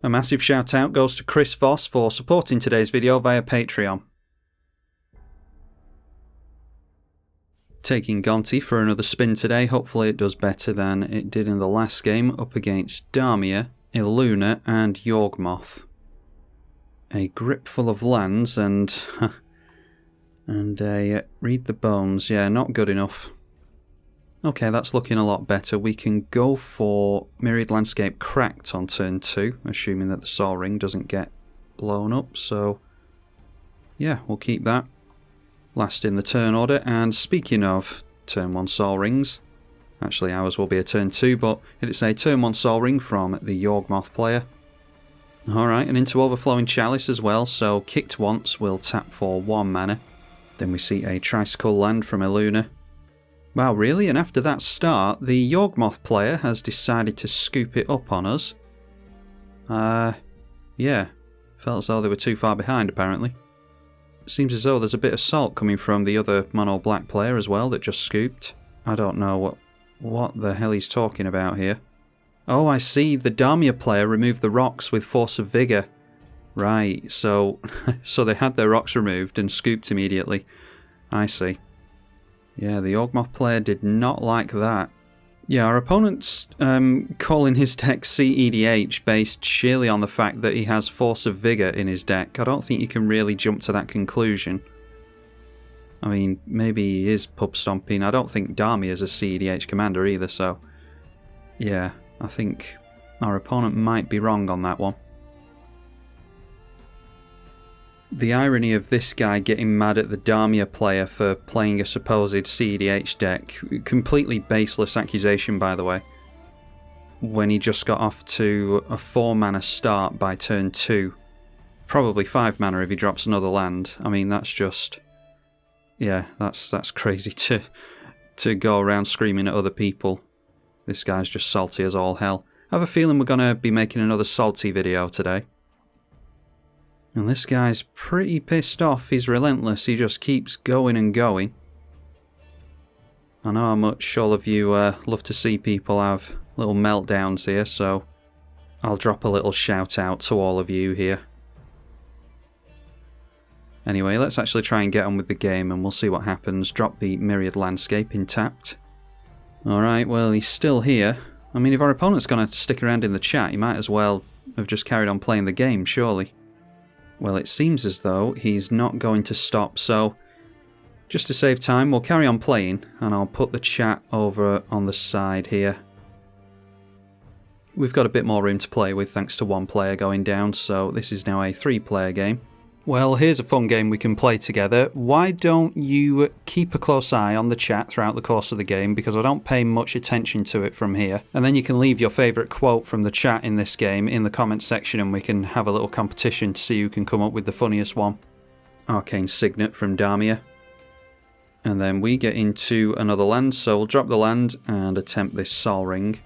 A massive shout out goes to Chris Voss for supporting today's video via Patreon. Taking Gonti for another spin today. Hopefully it does better than it did in the last game up against Damia, Illuna and Yawgmoth. A grip full of lands and a read the bones. Yeah, not good enough. Okay, that's looking a lot better. We can go for Myriad Landscape Cracked on turn 2, assuming that the Sol Ring doesn't get blown up, so yeah, we'll keep that. Last in the turn order, and speaking of turn 1 Sol Rings, actually ours will be a turn 2, but it's a turn 1 Sol Ring from the Yawgmoth player. Alright, and into Overflowing Chalice as well, so kicked once, we'll tap for 1 mana. Then we see a Tricycle land from Illuna. Wow, really? And after that start, the Yawgmoth player has decided to scoop it up on us. Yeah. Felt as though they were too far behind, apparently. Seems as though there's a bit of salt coming from the other mono black player as well that just scooped. I don't know what the hell he's talking about here. Oh, I see. The Damia player removed the rocks with Force of Vigour. Right, so they had their rocks removed and scooped immediately. I see. Yeah, the Yawgmoth player did not like that. Yeah, our opponent's calling his deck cEDH based sheerly on the fact that he has Force of Vigour in his deck. I don't think you can really jump to that conclusion. I mean, maybe he is pub stomping. I don't think Damia is a cEDH commander either, so yeah, I think our opponent might be wrong on that one. The irony of this guy getting mad at the Damia player for playing a supposed cEDH deck, completely baseless accusation by the way, when he just got off to a 4 mana start by turn 2. Probably 5 mana if he drops another land. I mean, that's just... yeah, that's crazy to go around screaming at other people. This guy's just salty as all hell. I have a feeling we're going to be making another salty video today. And this guy's pretty pissed off. He's relentless. He just keeps going and going. I know how much all of you love to see people have little meltdowns here, so I'll drop a little shout out to all of you here. Anyway, let's actually try and get on with the game and we'll see what happens. Drop the Myriad Landscape intact. Alright, well, he's still here. I mean, if our opponent's going to stick around in the chat, he might as well have just carried on playing the game, surely. Well, it seems as though he's not going to stop, so just to save time, we'll carry on playing, and I'll put the chat over on the side here. We've got a bit more room to play with thanks to 1 player going down, so this is now a 3-player game. Well, here's a fun game we can play together. Why don't you keep a close eye on the chat throughout the course of the game, because I don't pay much attention to it from here. And then you can leave your favourite quote from the chat in this game in the comments section and we can have a little competition to see who can come up with the funniest one. Arcane Signet from Damia. And then we get into another land, so we'll drop the land and attempt this Sol Ring.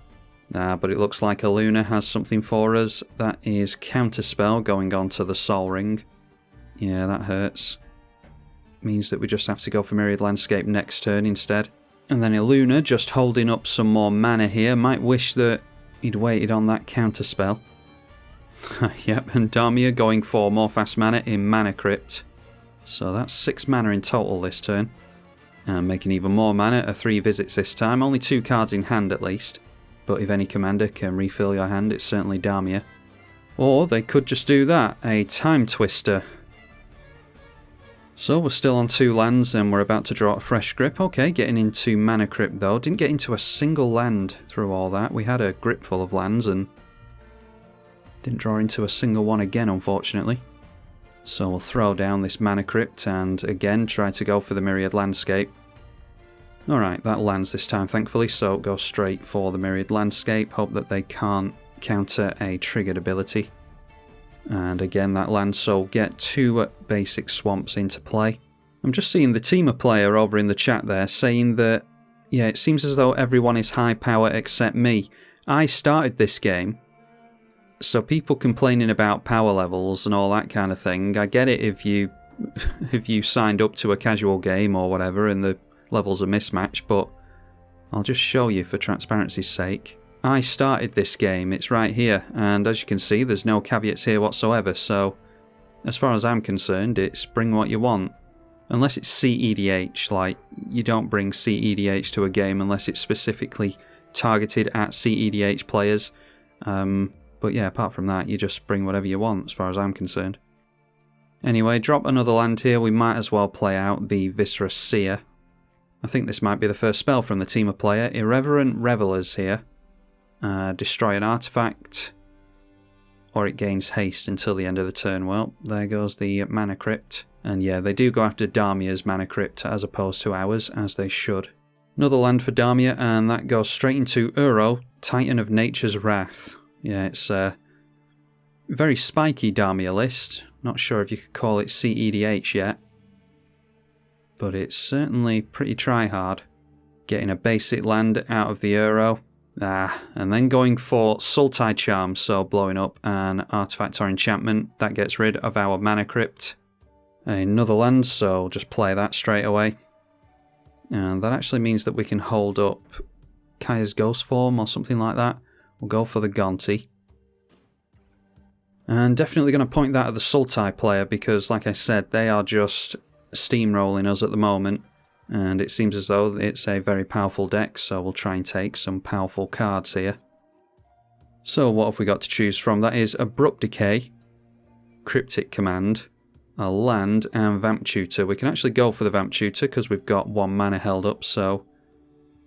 But it looks like Illuna has something for us. That is Counterspell going on to the Sol Ring. Yeah, that hurts. Means that we just have to go for Myriad Landscape next turn instead. And then Illuna just holding up some more mana here. Might wish that he'd waited on that Counterspell. Yep, and Damia going for more fast mana in Mana Crypt. So that's 6 mana in total this turn. And making even more mana, a 3 visits this time. Only 2 cards in hand at least. But if any commander can refill your hand, it's certainly Damia. Or they could just do that, a Time Twister. So we're still on 2 lands and we're about to draw a fresh grip. Okay, getting into Mana Crypt though. Didn't get into a single land through all that. We had a grip full of lands and didn't draw into a single one again, unfortunately. So we'll throw down this Mana Crypt and again try to go for the Myriad Landscape. Alright, that lands this time thankfully, so go straight for the Myriad Landscape. Hope that they can't counter a triggered ability. And again that lands, so get 2 basic swamps into play. I'm just seeing the Teamer player over in the chat there saying that, yeah, it seems as though everyone is high power except me. I started this game, so people complaining about power levels and all that kind of thing, I get it if you signed up to a casual game or whatever and the levels are mismatched, but I'll just show you for transparency's sake. I started this game, it's right here, and as you can see there's no caveats here whatsoever, so as far as I'm concerned it's bring what you want. Unless it's cEDH, like you don't bring cEDH to a game unless it's specifically targeted at cEDH players. But yeah, apart from that, you just bring whatever you want as far as I'm concerned. Anyway, drop another land here, we might as well play out the Viscera Seer. I think this might be the first spell from the team of player. Irreverent Revelers here. Destroy an artifact, or it gains haste until the end of the turn. Well, there goes the Mana Crypt. And yeah, they do go after Damia's Mana Crypt as opposed to ours, as they should. Another land for Damia, and that goes straight into Uro, Titan of Nature's Wrath. Yeah, it's a very spiky Damia list. Not sure if you could call it cEDH yet, but it's certainly pretty try-hard. Getting a basic land out of the Uro, and then going for Sultai Charm, so blowing up an artifact or enchantment. That gets rid of our Mana Crypt. Another land, so just play that straight away. And that actually means that we can hold up Kaya's Ghost Form or something like that. We'll go for the Gonti. And definitely going to point that at the Sultai player because, like I said, they are just steamrolling us at the moment. And it seems as though it's a very powerful deck, so we'll try and take some powerful cards here. So what have we got to choose from? That is Abrupt Decay, Cryptic Command, a land, and Vamp Tutor. We can actually go for the Vamp Tutor because we've got 1 mana held up, so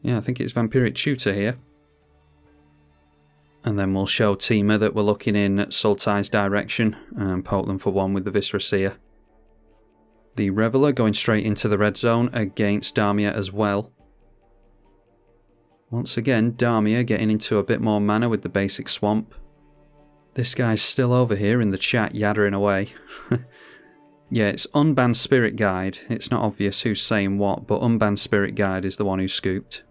yeah, I think it's Vampiric Tutor here. And then we'll show Teamer that we're looking in Sultai's direction and poke them for 1 with the Viscera Seer. The Reveler going straight into the red zone against Damia as well. Once again, Damia getting into a bit more mana with the basic Swamp. This guy's still over here in the chat yaddering away. Yeah, it's Unbanned Spirit Guide. It's not obvious who's saying what, but Unbanned Spirit Guide is the one who scooped.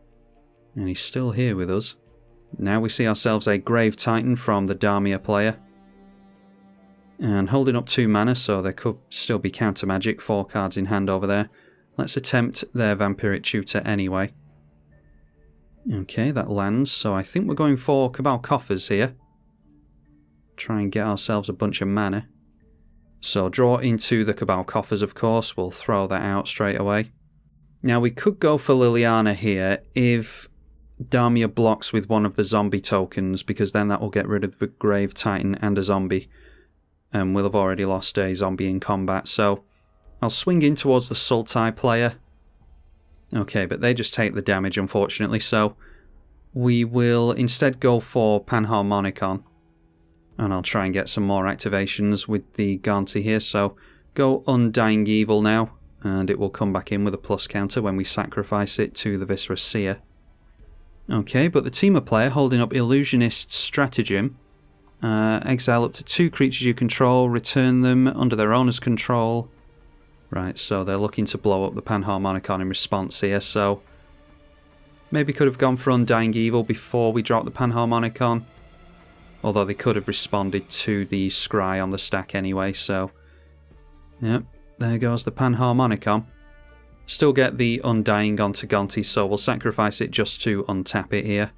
And he's still here with us. Now we see ourselves a Grave Titan from the Damia player. And holding up 2 mana, so there could still be counter magic, 4 cards in hand over there. Let's attempt their Vampiric Tutor anyway. Okay, that lands, so I think we're going for Cabal Coffers here. Try and get ourselves a bunch of mana. So draw into the Cabal Coffers, of course, we'll throw that out straight away. Now we could go for Liliana here if Damia blocks with one of the zombie tokens, because then that will get rid of the Grave Titan and a zombie. And we'll have already lost a zombie in combat, so I'll swing in towards the Sultai player. Okay, but they just take the damage, unfortunately, so we will instead go for Panharmonicon. And I'll try and get some more activations with the Gonti here, so go Undying Evil now, and it will come back in with a plus counter when we sacrifice it to the Viscera Seer. Okay, but the Teamer player holding up Illusionist Stratagem. Exile up to 2 creatures you control, return them under their owner's control. Right, so they're looking to blow up the Panharmonicon in response here, so maybe could have gone for Undying Evil before we drop the Panharmonicon. Although they could have responded to the Scry on the stack anyway, so yep, there goes the Panharmonicon. Still get the Undying onto Gonti, so we'll sacrifice it just to untap it here.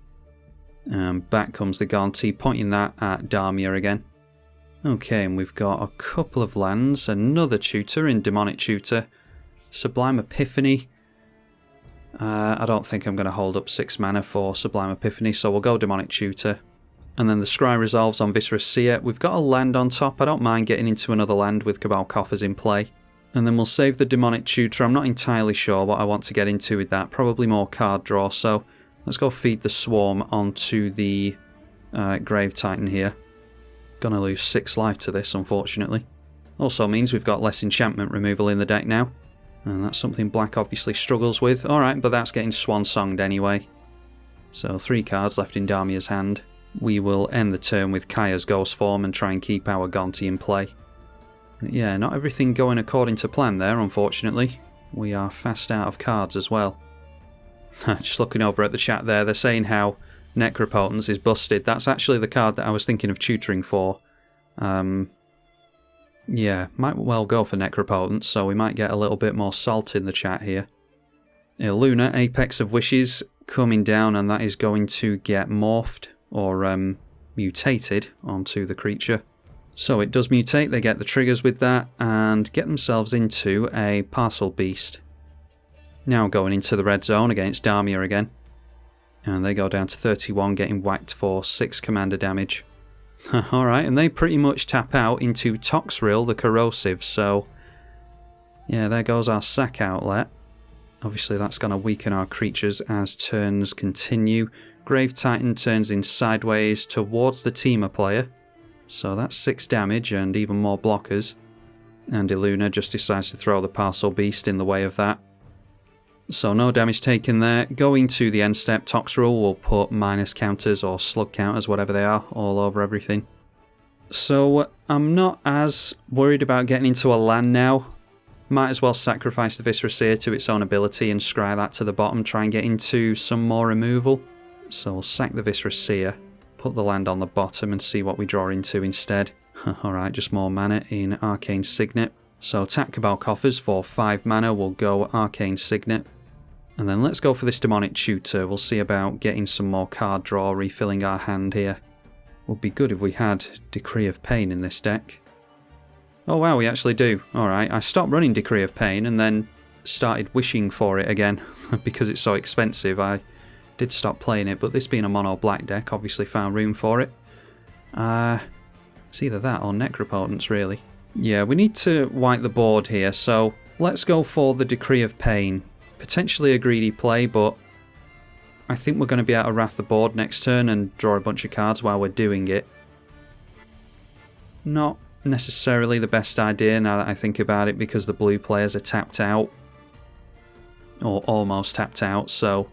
And back comes the Gonti, pointing that at Damia again. Okay, and we've got a couple of lands, another tutor in Demonic Tutor, Sublime Epiphany. I don't think I'm going to hold up 6 mana for Sublime Epiphany, so we'll go Demonic Tutor. And then the Scry resolves on Viscera Seer. We've got a land on top, I don't mind getting into another land with Cabal Coffers in play. And then we'll save the Demonic Tutor. I'm not entirely sure what I want to get into with that, probably more card draw, so let's go feed the Swarm onto the Grave Titan here. Gonna lose 6 life to this, unfortunately. Also means we've got less enchantment removal in the deck now. And that's something Black obviously struggles with. Alright, but that's getting swan-songed anyway. So 3 cards left in Damia's hand. We will end the turn with Kaya's Ghost Form and try and keep our Gonti in play. But yeah, not everything going according to plan there, unfortunately. We are fast out of cards as well. Just looking over at the chat there, they're saying how Necropotence is busted. That's actually the card that I was thinking of tutoring for. Yeah, might well go for Necropotence, so we might get a little bit more salt in the chat here. Illuna, Apex of Wishes, coming down, and that is going to get morphed. or mutated onto the creature. So it does mutate, they get the triggers with that, and get themselves into a Parcel Beast. Now going into the red zone against Damia again. And they go down to 31, getting whacked for 6 commander damage. Alright, and they pretty much tap out into Toxrill the Corrosive, so yeah, there goes our sack outlet. Obviously that's going to weaken our creatures as turns continue. Grave Titan turns in sideways towards the Teamer player, so that's 6 damage and even more blockers. And Illuna just decides to throw the Parcel Beast in the way of that. So no damage taken there. Going to the end step, Toxrill will put minus counters or slug counters, whatever they are, all over everything. So I'm not as worried about getting into a land now. Might as well sacrifice the Viscera Seer to its own ability and scry that to the bottom, try and get into some more removal. So we'll sack the Viscera Seer, put the land on the bottom and see what we draw into instead. Alright, just more mana in Arcane Signet. So attack Cabal Coffers for 5 mana, we'll go Arcane Signet. And then let's go for this Demonic Tutor. We'll see about getting some more card draw, refilling our hand here. Would be good if we had Decree of Pain in this deck. Oh wow, we actually do. Alright, I stopped running Decree of Pain and then started wishing for it again. Because it's so expensive, I did stop playing it, but this being a mono black deck, obviously found room for it. It's either that or Necropotence, really. Yeah, we need to wipe the board here, so let's go for the Decree of Pain. Potentially a greedy play, but I think we're going to be able to wrath the board next turn and draw a bunch of cards while we're doing it. Not necessarily the best idea now that I think about it, because the blue players are tapped out. Or almost tapped out, so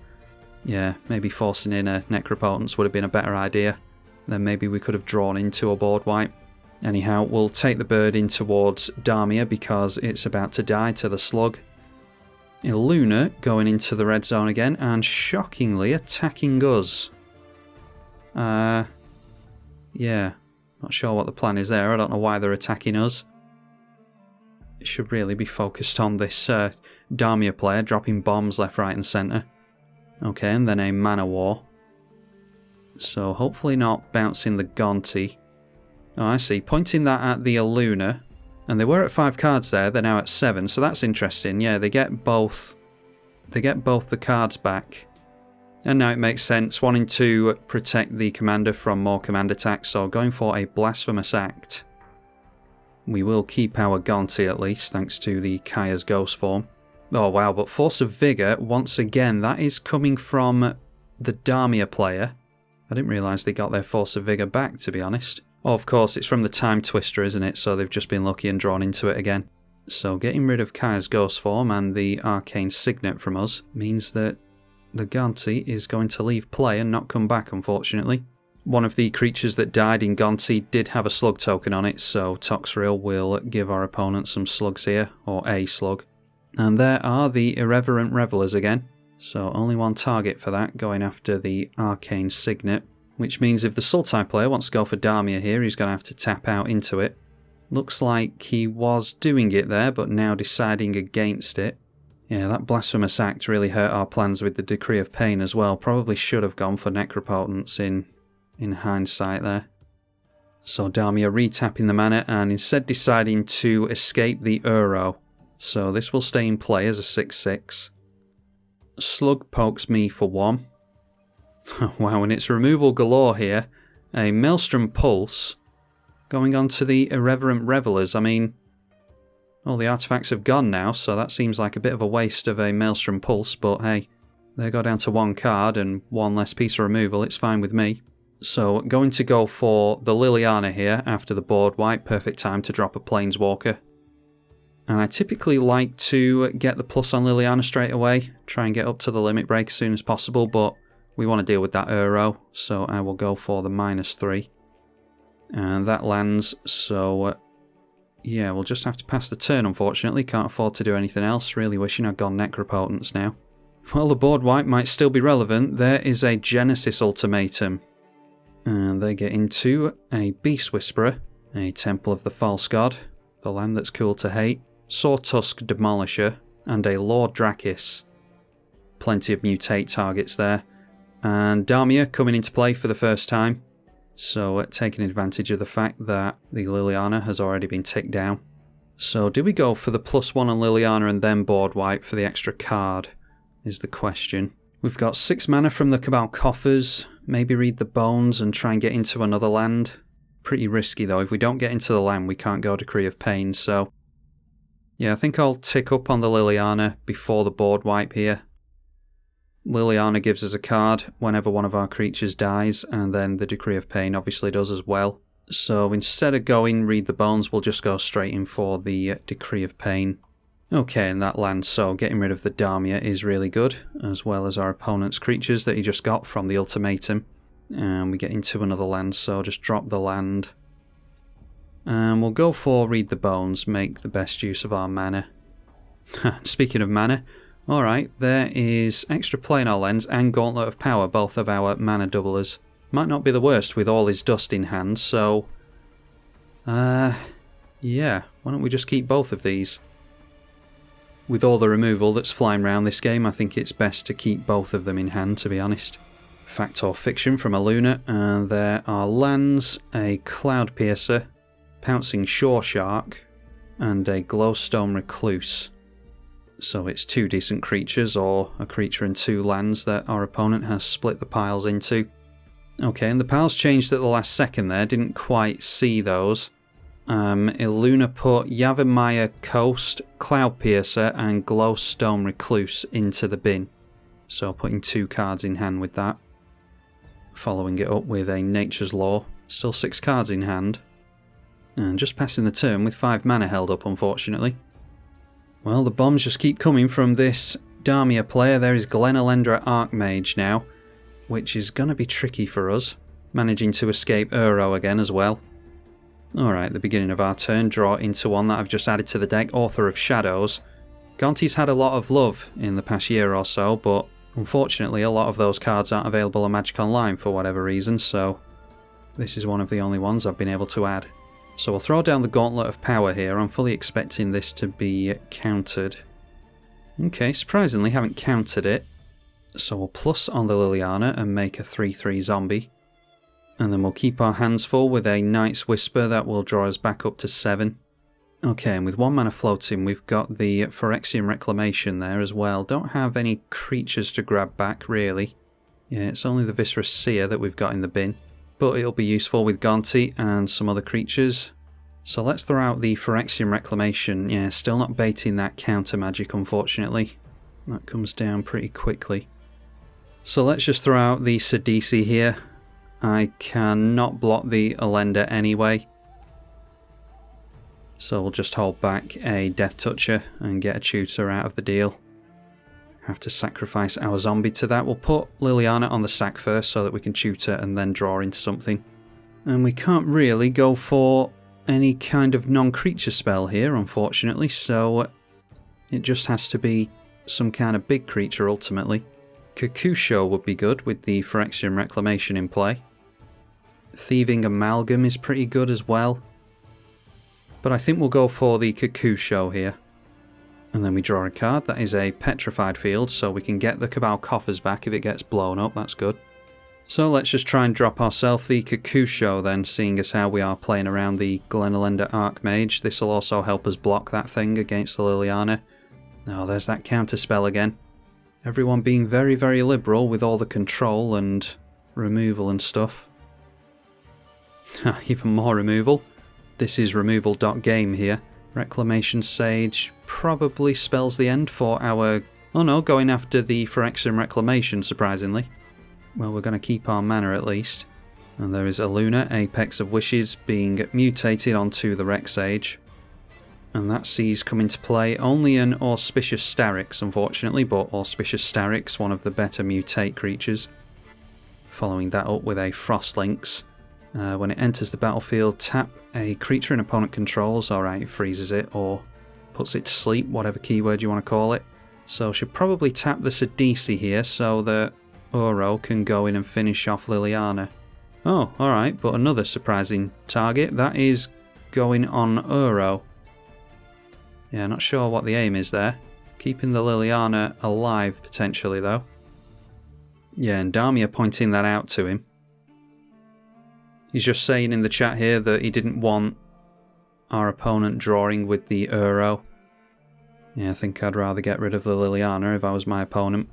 yeah, maybe forcing in a Necropotence would have been a better idea. Then maybe we could have drawn into a board wipe. Anyhow, we'll take the bird in towards Damia because it's about to die to the slug. Illuna going into the red zone again and shockingly attacking us. Yeah, not sure what the plan is there. I don't know why they're attacking us. It should really be focused on this Damia player dropping bombs left, right and centre. Okay, and then a Mana War. So hopefully not bouncing the Gonti. Oh, I see. Pointing that at the Illuna. And they were at 5 cards there, they're now at 7, so that's interesting. Yeah, they get both the cards back. And now it makes sense, wanting to protect the commander from more command attacks, so going for a Blasphemous Act. We will keep our Gonti at least, thanks to the Kaya's Ghost form. Oh wow, but Force of Vigour, once again, that is coming from the Damia player. I didn't realise they got their Force of Vigour back, to be honest. Oh, of course, it's from the Time Twister, isn't it? So they've just been lucky and drawn into it again. So getting rid of Kaya's Ghost form and the Arcane Signet from us means that the Gonti is going to leave play and not come back, unfortunately. One of the creatures that died in Gonti did have a slug token on it, so Toxrill will give our opponent some slugs here, or a slug. And there are the Irreverent Revelers again. So only one target for that, going after the Arcane Signet. Which means if the Sultai player wants to go for Damia here, he's going to have to tap out into it. Looks like he was doing it there, but now deciding against it. Yeah, that Blasphemous Act really hurt our plans with the Decree of Pain as well. Probably should have gone for Necropotence in hindsight there. So Damia retapping the mana and instead deciding to escape the Uro. So this will stay in play as a 6/6. Slug pokes me for 1. Wow, and it's removal galore here. A Maelstrom Pulse. Going on to the Irreverent Revelers. I mean, all the artifacts have gone now, so that seems like a bit of a waste of a Maelstrom Pulse, but hey, they go down to 1 card and 1 less piece of removal, it's fine with me. So, going to go for the Liliana here after the board wipe. Perfect time to drop a Planeswalker. And I typically like to get the plus on Liliana straight away, try and get up to the limit break as soon as possible, but we want to deal with that Uro, so I will go for the -3. And that lands, so yeah, we'll just have to pass the turn, unfortunately. Can't afford to do anything else. Really wishing I'd gone Necropotence now. Well, the board wipe might still be relevant. There is a Genesis Ultimatum. And they get into a Beast Whisperer, a Temple of the False God, the land that's cool to hate, Sawtusk Demolisher, and a Lord Drakis. Plenty of mutate targets there. And Damia coming into play for the first time. So taking advantage of the fact that the Liliana has already been ticked down. So do we go for the +1 on Liliana and then board wipe for the extra card, is the question. We've got 6 mana from the Cabal Coffers. Maybe read the Bones and try and get into another land. Pretty risky though. If we don't get into the land, we can't go Decree of Pain. So yeah, I think I'll tick up on the Liliana before the board wipe here. Liliana gives us a card whenever one of our creatures dies, and then the Decree of Pain obviously does as well. So instead of going Read the Bones, we'll just go straight in for the Decree of Pain. Okay, and that land, so getting rid of the Damia is really good, as well as our opponent's creatures that he just got from the ultimatum. And we get into another land, so just drop the land. And we'll go for Read the Bones, make the best use of our mana. Speaking of mana, alright, there is extra Planar Lens and Gauntlet of Power, both of our mana doublers. Might not be the worst with all his dust in hand, so yeah, why don't we just keep both of these? With all the removal that's flying around this game, I think it's best to keep both of them in hand, to be honest. Fact or Fiction from Illuna, and there are lands, a Cloud Piercer, Pouncing Shore Shark, and a Glowstone Recluse. So it's 2 decent creatures, or a creature and 2 lands that our opponent has split the piles into. Okay, and the piles changed at the last second there, didn't quite see those. Illuna put Yawgmoth Coast, Cloud Piercer and Glowstone Recluse into the bin. So putting 2 cards in hand with that. Following it up with a Nature's Law, still 6 cards in hand. And just passing the turn with 5 mana held up, unfortunately. Well, the bombs just keep coming from this Damia player. There is Glenelendra Archmage now, which is going to be tricky for us. Managing to escape Uro again as well. Alright, the beginning of our turn, draw into one that I've just added to the deck, Author of Shadows. Gonti's had a lot of love in the past year or so, but unfortunately a lot of those cards aren't available on Magic Online for whatever reason, so this is one of the only ones I've been able to add. So we'll throw down the Gauntlet of Power here. I'm fully expecting this to be countered. Okay, surprisingly haven't countered it. So we'll plus on the Liliana and make a 3/3 zombie. And then we'll keep our hands full with a Night's Whisper that will draw us back up to 7. Okay, and with 1 mana floating, we've got the Phyrexian Reclamation there as well. Don't have any creatures to grab back, really. Yeah, it's only the Viscerous Seer that we've got in the bin. But it'll be useful with Gonti and some other creatures. So let's throw out the Phyrexian Reclamation. Yeah, still not baiting that counter magic, unfortunately. That comes down pretty quickly. So let's just throw out the cEDH here. I cannot block the Elenda anyway. So we'll just hold back a Death Toucher and get a tutor out of the deal. Have to sacrifice our zombie to that. We'll put Liliana on the sack first so that we can tutor and then draw into something. And we can't really go for any kind of non-creature spell here, unfortunately, so it just has to be some kind of big creature ultimately. Kakusho would be good with the Phyrexian Reclamation in play. Thieving Amalgam is pretty good as well. But I think we'll go for the Kakusho here. And then we draw a card. That is a Petrified Field, so we can get the Cabal Coffers back if it gets blown up. That's good. So let's just try and drop ourselves the Kakusho then, seeing as how we are playing around the Glenelendra Archmage. This will also help us block that thing against the Liliana. Oh, there's that counter spell again. Everyone being very, very liberal with all the control and removal and stuff. Even more removal. This is removal.game here. Reclamation Sage probably spells the end for our... Oh no, going after the Phyrexian Reclamation, surprisingly. Well, we're going to keep our mana at least. And there is Illuna, Apex of Wishes, being mutated onto the Rec Sage. And that sees come into play only an Auspicious Starix, unfortunately, but Auspicious Starix, one of the better mutate creatures. Following that up with a Frostlynx. When it enters the battlefield, tap a creature an opponent controls. Alright, it freezes it or puts it to sleep, whatever keyword you want to call it. So should probably tap the cEDH here so that Uro can go in and finish off Liliana. Oh, alright, but another surprising target. That is going on Uro. Yeah, not sure what the aim is there. Keeping the Liliana alive, potentially, though. Yeah, and Damia pointing that out to him. He's just saying in the chat here that he didn't want our opponent drawing with the Uro. Yeah, I think I'd rather get rid of the Liliana if I was my opponent.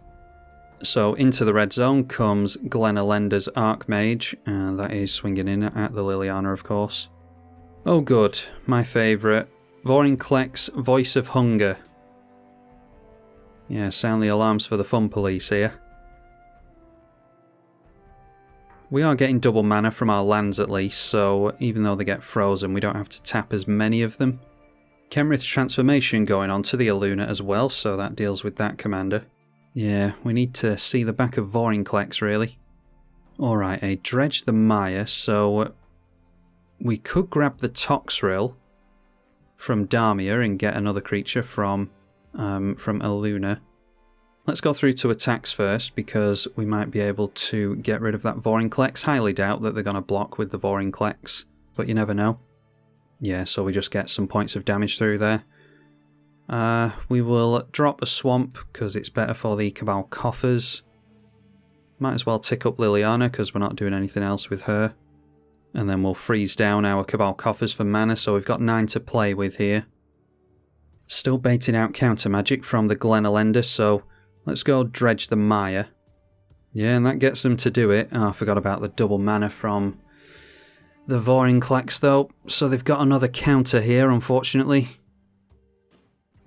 So into the red zone comes Glenalender's Archmage, and that is swinging in at the Liliana, of course. Oh good, my favourite. Vorinclex, Voice of Hunger. Yeah, sound the alarms for the fun police here. We are getting double mana from our lands at least, so even though they get frozen, we don't have to tap as many of them. Kenrith's transformation going on to the Illuna as well, so that deals with that commander. Yeah, we need to see the back of Vorinclex really. Alright, a Dredge the Mire, so we could grab the Toxrill from Damia and get another creature from Illuna. Let's go through to attacks first, because we might be able to get rid of that Vorinclex. Highly doubt that they're going to block with the Vorinclex, but you never know. Yeah, so we just get some points of damage through there. We will drop a Swamp, because it's better for the Cabal Coffers. Might as well tick up Liliana, because we're not doing anything else with her. And then we'll freeze down our Cabal Coffers for mana, so we've got 9 to play with here. Still baiting out counter magic from the Glenalender, so let's go Dredge the Mire. Yeah, and that gets them to do it. Oh, I forgot about the double mana from the Vorinclex though. So they've got another counter here, unfortunately.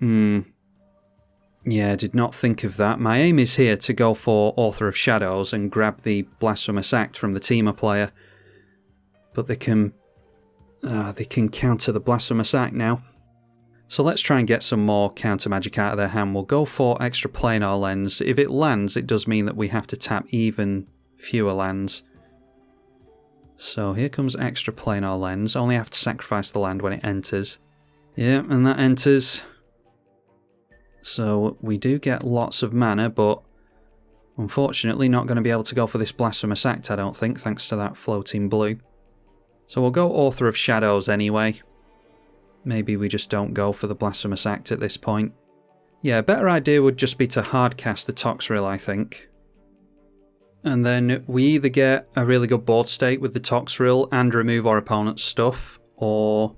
Yeah, did not think of that. My aim is here to go for Author of Shadows and grab the Blasphemous Act from the Temur player. But they can counter the Blasphemous Act now. So let's try and get some more counter magic out of their hand. We'll go for extra planar lens. If it lands, it does mean that we have to tap even fewer lands. So here comes extra planar lens. Only have to sacrifice the land when it enters. Yeah, and that enters. So we do get lots of mana, but unfortunately not going to be able to go for this Blasphemous Act, I don't think, thanks to that floating blue. So we'll go Author of Shadows anyway. Maybe we just don't go for the Blasphemous Act at this point. Yeah, a better idea would just be to hardcast the Toxrill, I think. And then we either get a really good board state with the Toxrill and remove our opponent's stuff, or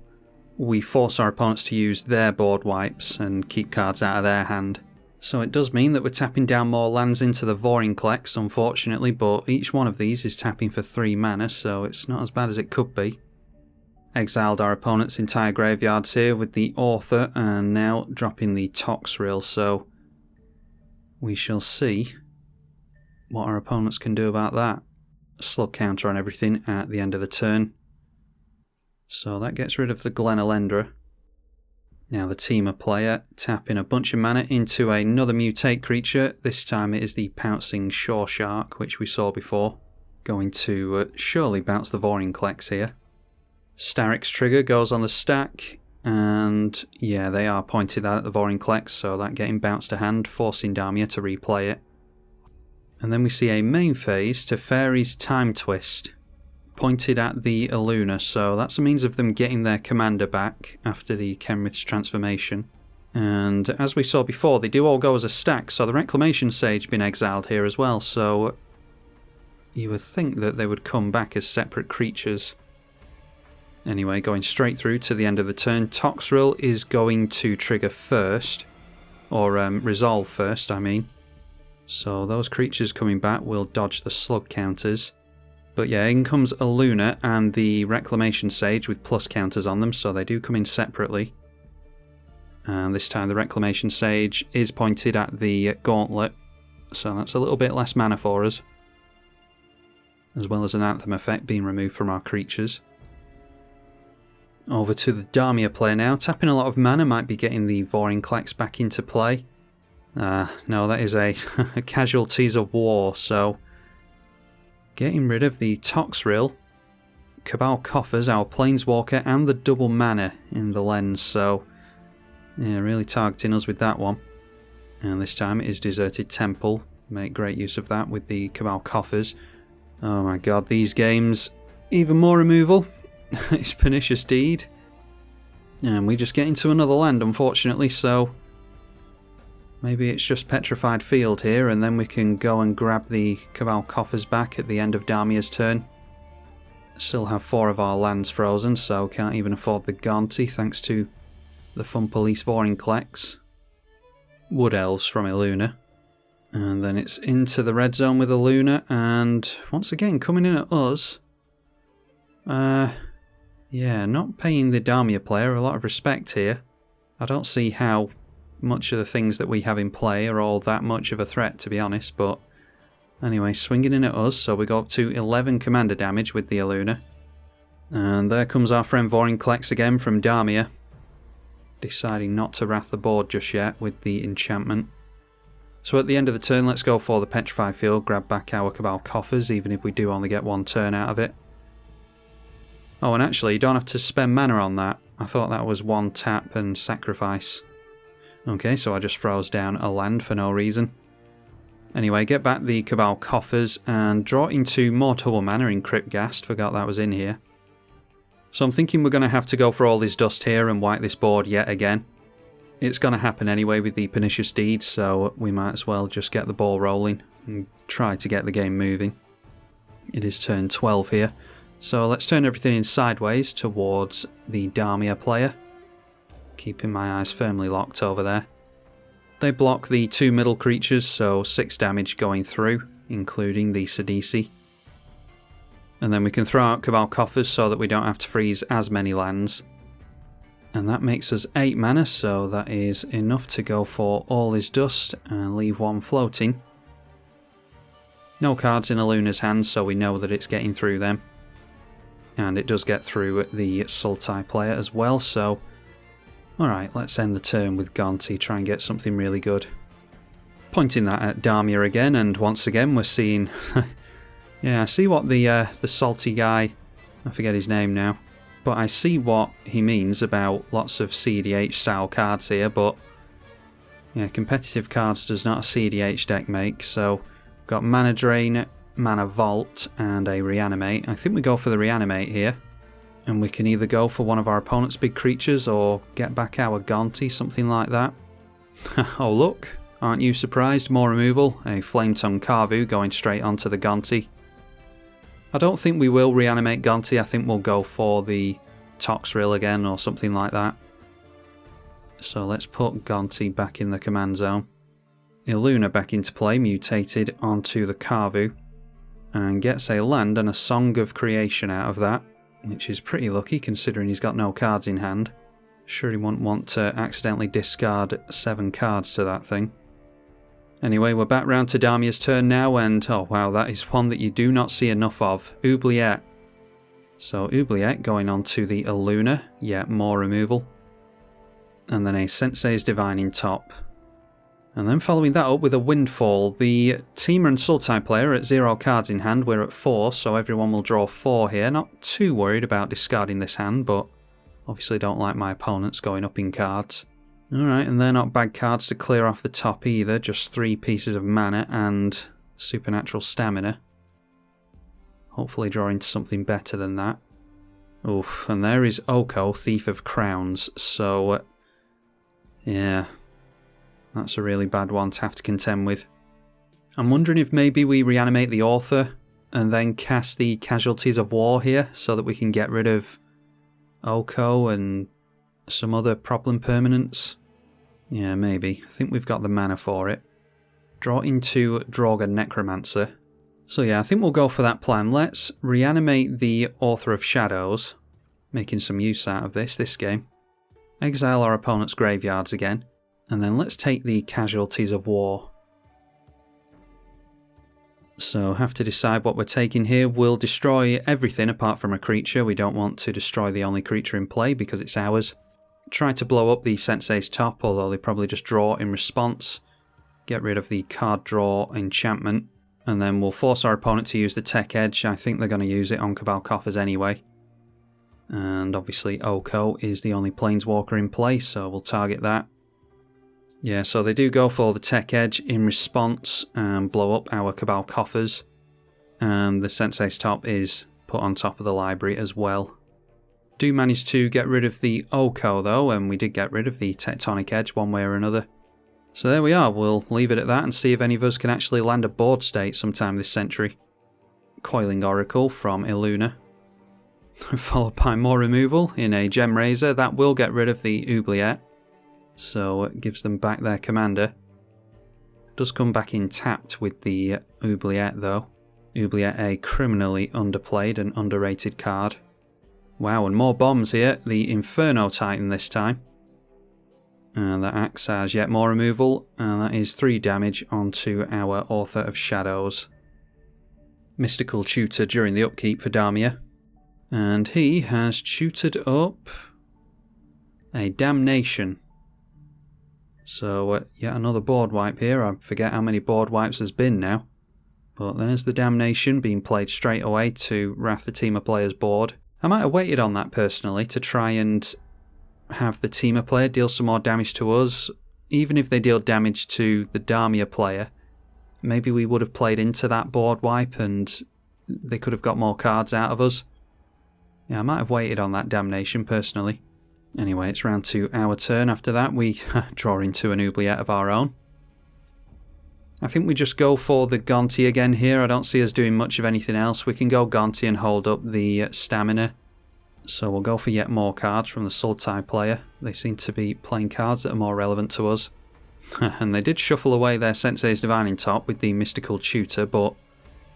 we force our opponents to use their board wipes and keep cards out of their hand. So it does mean that we're tapping down more lands into the Vorinclex, unfortunately, but each one of these is tapping for 3 mana, so it's not as bad as it could be. Exiled our opponent's entire graveyards here with the Author, and now dropping the Toxrill, so we shall see what our opponents can do about that. Slug counter on everything at the end of the turn. So that gets rid of the Glenalender. Now the Temur player tapping a bunch of mana into another mutate creature. This time it is the Pouncing Shore Shark, which we saw before. Going to surely bounce the Vorinclex here. Starrick's trigger goes on the stack, and yeah, they are pointed at the Vorinclex, so that getting bounced to hand, forcing Damia to replay it. And then we see a main phase to Fairy's Time Twist, pointed at the Illuna, so that's a means of them getting their commander back after the Kenrith's transformation. And as we saw before, they do all go as a stack, so the Reclamation Sage been exiled here as well, so you would think that they would come back as separate creatures. Anyway, going straight through to the end of the turn, Toxrill is going to trigger first, or resolve first, I mean. So those creatures coming back will dodge the slug counters. But yeah, in comes Illuna and the Reclamation Sage with plus counters on them, so they do come in separately. And this time the Reclamation Sage is pointed at the Gauntlet, so that's a little bit less mana for us. As well as an Anthem effect being removed from our creatures. Over to the Damia player now. Tapping a lot of mana might be getting the Vorinclex back into play. No, that is a Casualties of War, so getting rid of the Toxrill, Cabal Coffers, our Planeswalker, and the double mana in the lens, so yeah, really targeting us with that one. And this time it is Deserted Temple. Make great use of that with the Cabal Coffers. Oh my god, these games, even more removal. It's Pernicious Deed. And we just get into another land, unfortunately, so Maybe it's just Petrified Field here, and then we can go and grab the Cabal Coffers back at the end of Damia's turn. Still have 4 of our lands frozen, so can't even afford the Gonti thanks to the Fun Police Vorinclex. Wood Elves from Illuna. And then it's into the red zone with Illuna, and once again coming in at us. Yeah, not paying the Damia player a lot of respect here. I don't see how much of the things that we have in play are all that much of a threat, to be honest, but anyway, swinging in at us, so we go up to 11 commander damage with the Illuna. And there comes our friend Vorinclex again from Damia, deciding not to wrath the board just yet with the enchantment. So at the end of the turn, let's go for the Petrified Field, grab back our Cabal Coffers, even if we do only get 1 turn out of it. Oh, and actually, you don't have to spend mana on that. I thought that was 1 tap and sacrifice. Okay, so I just froze down a land for no reason. Anyway, get back the Cabal Coffers and draw into more double mana in Cryptghast. Forgot that was in here. So I'm thinking we're going to have to go for all this dust here and wipe this board yet again. It's going to happen anyway with the Pernicious Deed, so we might as well just get the ball rolling and try to get the game moving. It is turn 12 here, so let's turn everything in sideways towards the Damia player. Keeping my eyes firmly locked over there. They block the 2 middle creatures, so 6 damage going through, including the cEDH. And then we can throw out Cabal Coffers so that we don't have to freeze as many lands. And that makes us 8 mana, so that is enough to go for all his dust and leave 1 floating. No cards in Illuna's hands, so we know that it's getting through them. And it does get through the Sultai player as well, so alright, let's end the turn with Gonti, try and get something really good. Pointing that at Damia again, and once again we're seeing... yeah, I see what the salty guy... I forget his name now. But I see what he means about lots of cEDH style cards here, but... yeah, competitive cards does not a cEDH deck make, so... got Mana Drain, Mana Vault, and a Reanimate. I think we go for the Reanimate here. And we can either go for one of our opponent's big creatures or get back our Gonti, something like that. Oh look, aren't you surprised? More removal, a Flametongue Carvu going straight onto the Gonti. I don't think we will reanimate Gonti, I think we'll go for the Toxrill again or something like that. So let's put Gonti back in the command zone. Illuna back into play, mutated onto the Carvu. And gets a land and a Song of Creation out of that. Which is pretty lucky considering he's got no cards in hand. Sure he wouldn't want to accidentally discard 7 cards to that thing. Anyway, we're back round to Damia's turn now, and oh wow, that is one that you do not see enough of. Oubliette. So Oubliette going on to the Illuna, yet more removal. And then a Sensei's Divine in top. And then following that up with a Windfall. The Temur and Sultai player at 0 cards in hand, we're at 4, so everyone will draw 4 here. Not too worried about discarding this hand, but obviously don't like my opponents going up in cards. Alright, and they're not bad cards to clear off the top either, just 3 pieces of mana and supernatural stamina. Hopefully drawing to something better than that. Oof, and there is Oko, Thief of Crowns, so yeah, that's a really bad one to have to contend with. I'm wondering if maybe we reanimate the author and then cast the Casualties of War here so that we can get rid of Oko and some other problem permanents. Yeah, maybe. I think we've got the mana for it. Draw into Droga Necromancer. So yeah, I think we'll go for that plan. Let's reanimate the Author of Shadows, making some use out of this game. Exile our opponent's graveyards again, and then let's take the Casualties of War. So have to decide what we're taking here. We'll destroy everything apart from a creature. We don't want to destroy the only creature in play because it's ours. Try to blow up the Sensei's top, although they probably just draw in response. Get rid of the card draw enchantment. And then we'll force our opponent to use the Tech Edge. I think they're going to use it on Cabal Coffers anyway. And obviously Oko is the only Planeswalker in play, so we'll target that. Yeah, so they do go for the Tech Edge in response and blow up our Cabal Coffers. And the Sensei's top is put on top of the library as well. Do manage to get rid of the Oko though, and we did get rid of the Tectonic Edge one way or another. So there we are, we'll leave it at that and see if any of us can actually land a board state sometime this century. Coiling Oracle from Illuna. Followed by more removal in a Gem Razor. That will get rid of the Oubliette. So it gives them back their commander. Does come back in tapped with the Oubliette though. Oubliette, a criminally underplayed and underrated card. Wow, and more bombs here. The Inferno Titan this time. And that acts as yet more removal, and that is 3 damage onto our Author of Shadows. Mystical Tutor during the upkeep for Damia. And he has tutored up a Damnation. So yet another board wipe here. I forget how many board wipes there's been now. But there's the Damnation being played straight away to Wrath the Teamer player's board. I might have waited on that personally to try and have the Teamer player deal some more damage to us. Even if they deal damage to the Damia player, maybe we would have played into that board wipe and they could have got more cards out of us. Yeah, I might have waited on that Damnation personally. Anyway, it's round to our turn. After that, we draw into an Oubliette of our own. I think we just go for the Gonti again here. I don't see us doing much of anything else. We can go Gonti and hold up the stamina. So we'll go for yet more cards from the Sultai player. They seem to be playing cards that are more relevant to us. And they did shuffle away their Sensei's Divining Top with the Mystical Tutor, but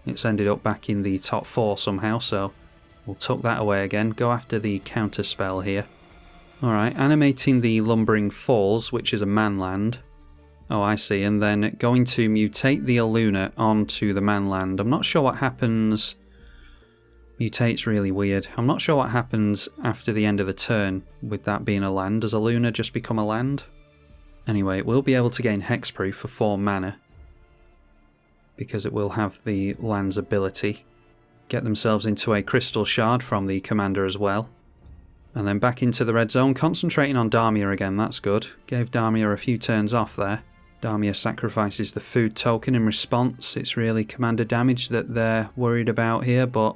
it's ended up back in the top 4 somehow, so we'll tuck that away again. Go after the counter spell here. Alright, animating the Lumbering Falls, which is a manland. Oh, I see, and then going to mutate the Illuna onto the manland. I'm not sure what happens. Mutate's really weird. I'm not sure what happens after the end of the turn with that being a land. Does Illuna just become a land? Anyway, it will be able to gain Hexproof for 4 mana, because it will have the land's ability. Get themselves into a Crystal Shard from the commander as well. And then back into the red zone, concentrating on Damia again, that's good. Gave Damia a few turns off there. Damia sacrifices the food token in response. It's really commander damage that they're worried about here, but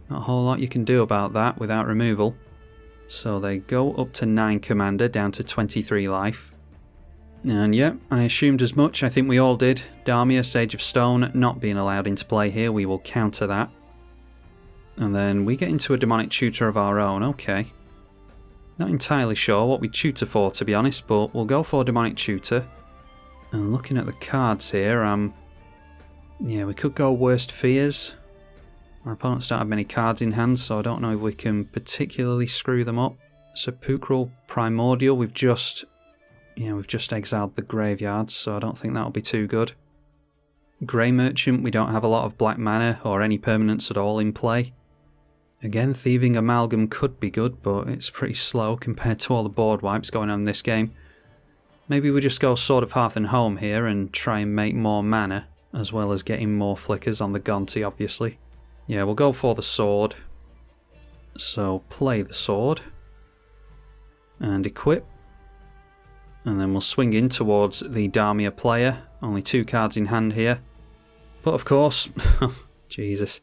not a whole lot you can do about that without removal. So they go up to 9 commander, down to 23 life. And yep, I assumed as much, I think we all did. Damia, Sage of Stone, not being allowed into play here, we will counter that. And then we get into a Demonic Tutor of our own, okay. Not entirely sure what we tutor for, to be honest, but we'll go for Demonic Tutor. And looking at the cards here, yeah, we could go Worst Fears. Our opponents don't have many cards in hand, so I don't know if we can particularly screw them up. Sepulchral Primordial, we've just exiled the graveyard, so I don't think that'll be too good. Grey Merchant, we don't have a lot of black mana or any permanents at all in play. Again, Thieving Amalgam could be good, but it's pretty slow compared to all the board wipes going on in this game. Maybe we just go Sword of Hearth and Home here and try and make more mana, as well as getting more flickers on the Gonti, obviously. Yeah, we'll go for the sword. So play the sword. And equip. And then we'll swing in towards the Damia player. Only 2 cards in hand here. But of course, Jesus.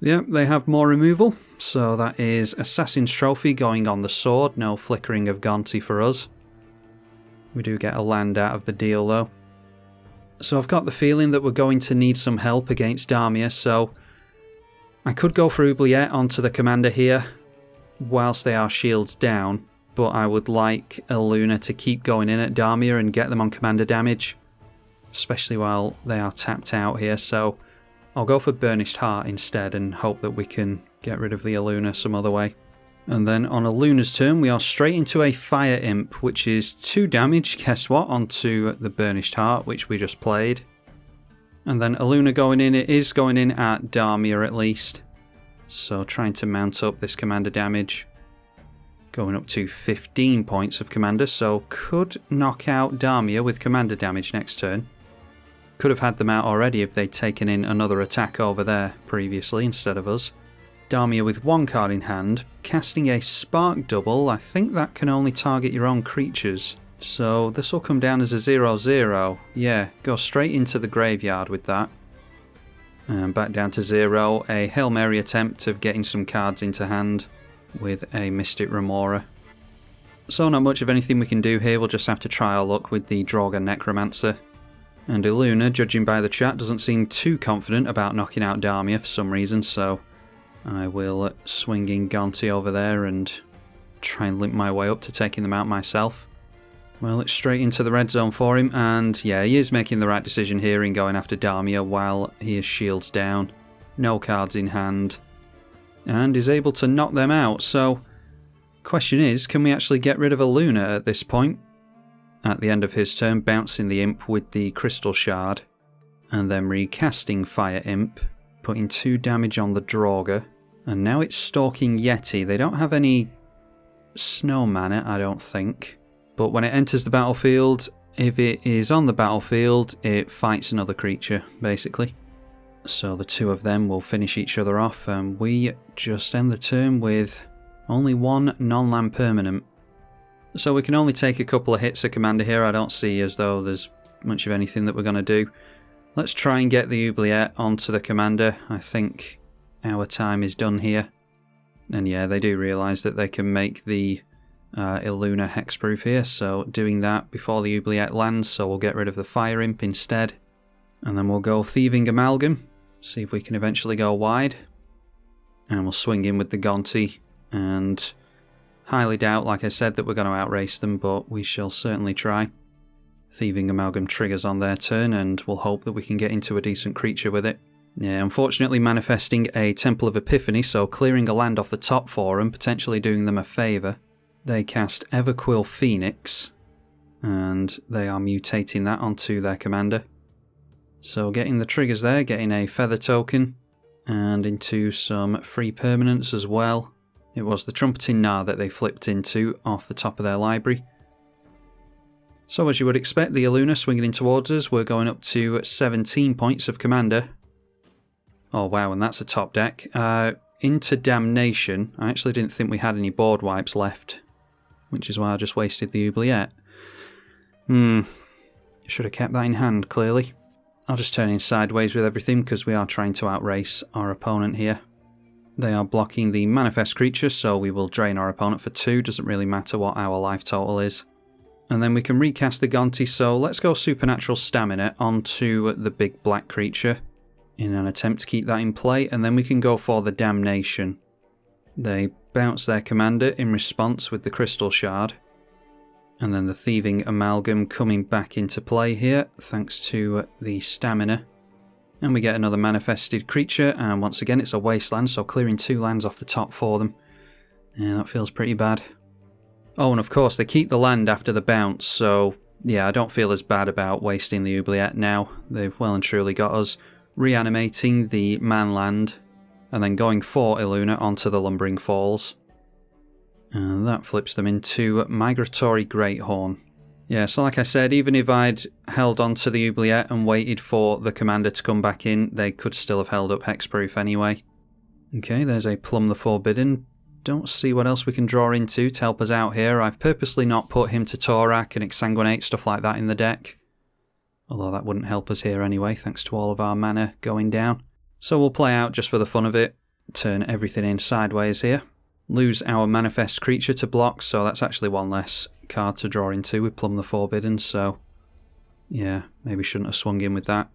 Yep, they have more removal. So that is Assassin's Trophy going on the sword. No flickering of Gonti for us. We do get a land out of the deal though. So I've got the feeling that we're going to need some help against Damia, so I could go for Oubliette onto the commander here whilst they are shields down, but I would like Illuna to keep going in at Damia and get them on commander damage, especially while they are tapped out here, so I'll go for Burnished Heart instead and hope that we can get rid of the Illuna some other way. And then on Illuna's turn, we are straight into a Fire Imp, which is 2 damage, guess what, onto the Burnished Heart, which we just played. And then Illuna going in, it is going in at Damia at least. So trying to mount up this commander damage. Going up to 15 points of commander, so could knock out Damia with commander damage next turn. Could have had them out already if they'd taken in another attack over there previously instead of us. Damia with 1 card in hand, casting a Spark Double. I think that can only target your own creatures. So this will come down as a 0/0. Yeah, go straight into the graveyard with that. And back down to 0. A Hail Mary attempt of getting some cards into hand with a Mystic Remora. So not much of anything we can do here, we'll just have to try our luck with the Draugr Necromancer. And Illuna, judging by the chat, doesn't seem too confident about knocking out Damia for some reason, so I will swing in Gonti over there and try and limp my way up to taking them out myself. Well, it's straight into the red zone for him, and yeah, he is making the right decision here in going after Damia while he is shields down, no cards in hand, and is able to knock them out. So, question is, can we actually get rid of Illuna at this point? At the end of his turn, bouncing the Imp with the Crystal Shard, and then recasting Fire Imp, putting 2 damage on the Draugr, and now it's stalking Yeti. They don't have any snow mana, I don't think. But when it enters the battlefield, if it is on the battlefield, it fights another creature, basically. So the two of them will finish each other off, and we just end the turn with only 1 non-land permanent. So we can only take a couple of hits at Commander here. I don't see as though there's much of anything that we're going to do. Let's try and get the oubliette onto the Commander. I think our time is done here. And yeah, they do realise that they can make the Illuna hexproof here, so doing that before the oubliette lands, so we'll get rid of the Fire Imp instead. And then we'll go Thieving Amalgam, see if we can eventually go wide. And we'll swing in with the Gonti, and highly doubt, like I said, that we're going to outrace them, but we shall certainly try. Thieving Amalgam triggers on their turn, and we'll hope that we can get into a decent creature with it. Yeah, unfortunately manifesting a Temple of Epiphany, so clearing a land off the top for them, potentially doing them a favour. They cast Everquill Phoenix, and they are mutating that onto their commander. So getting the triggers there, getting a feather token, and into some free permanents as well. It was the Trumpeting Gnar that they flipped into off the top of their library. So as you would expect, the Illuna swinging in towards us, we're going up to 17 points of commander. Oh wow, and that's a top deck. Into Damnation, I actually didn't think we had any board wipes left, which is why I just wasted the oubliette. Should have kept that in hand, clearly. I'll just turn in sideways with everything because we are trying to outrace our opponent here. They are blocking the manifest creature, so we will drain our opponent for 2, doesn't really matter what our life total is. And then we can recast the Gonti, so let's go Supernatural Stamina onto the big black creature in an attempt to keep that in play, and then we can go for the Damnation. They bounce their commander in response with the Crystal Shard, and then the Thieving Amalgam coming back into play here thanks to the stamina, and we get another manifested creature, and once again it's a wasteland, so clearing 2 lands off the top for them. Yeah, that feels pretty bad. Oh, and of course they keep the land after the bounce, so yeah, I don't feel as bad about wasting the oubliette now. They've well and truly got us reanimating the man land and then going for Illuna onto the Lumbering Falls. And that flips them into Migratory Greathorn. Yeah, so like I said, even if I'd held on to the oubliette and waited for the commander to come back in, they could still have held up hexproof anyway. Okay, there's a Plumb the Forbidden. Don't see what else we can draw into to help us out here. I've purposely not put him to Torak and Exsanguinate, stuff like that in the deck. Although that wouldn't help us here anyway, thanks to all of our mana going down. So we'll play out just for the fun of it, turn everything in sideways here. Lose our manifest creature to block, so that's actually 1 less card to draw into with Plumb the Forbidden, so yeah, maybe shouldn't have swung in with that.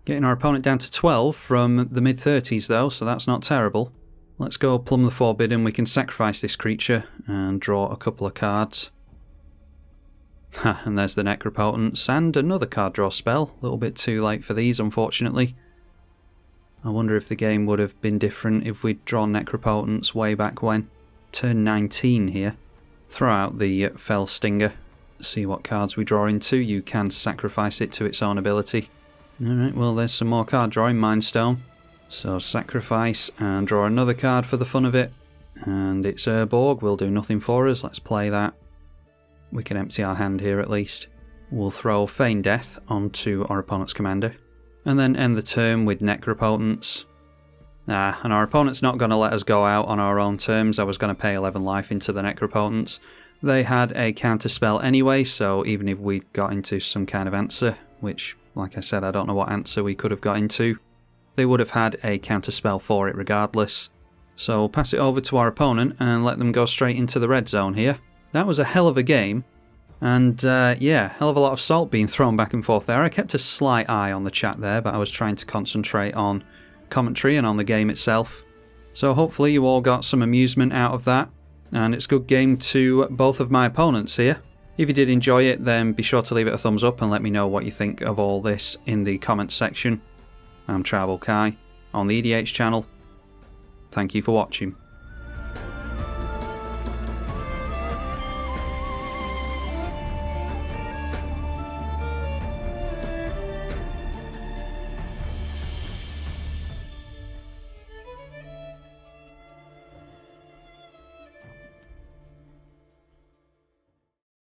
Getting our opponent down to 12 from the mid-30s though, so that's not terrible. Let's go Plumb the Forbidden, we can sacrifice this creature and draw a couple of cards. Ha, and there's the Necropotence, and another card draw spell. A little bit too late for these, unfortunately. I wonder if the game would have been different if we'd drawn Necropotence way back when. Turn 19 here. Throw out the Fell Stinger. See what cards we draw into. You can sacrifice it to its own ability. Alright, well there's some more card drawing, Mind Stone. So sacrifice and draw another card for the fun of it. And it's Urborg, will do nothing for us. Let's play that. We can empty our hand here at least. We'll throw Feign Death onto our opponent's commander. And then end the turn with Necropotence. And our opponent's not going to let us go out on our own terms. I was going to pay 11 life into the Necropotence. They had a counter spell anyway, so even if we got into some kind of answer, which, like I said, I don't know what answer we could have got into, they would have had a counter spell for it regardless. So we'll pass it over to our opponent and let them go straight into the red zone here. That was a hell of a game. And yeah, hell of a lot of salt being thrown back and forth there. I kept a slight eye on the chat there, but I was trying to concentrate on commentary and on the game itself. So hopefully you all got some amusement out of that. And it's a good game to both of my opponents here. If you did enjoy it, then be sure to leave it a thumbs up and let me know what you think of all this in the comments section. I'm tribalkai on the EDH channel. Thank you for watching.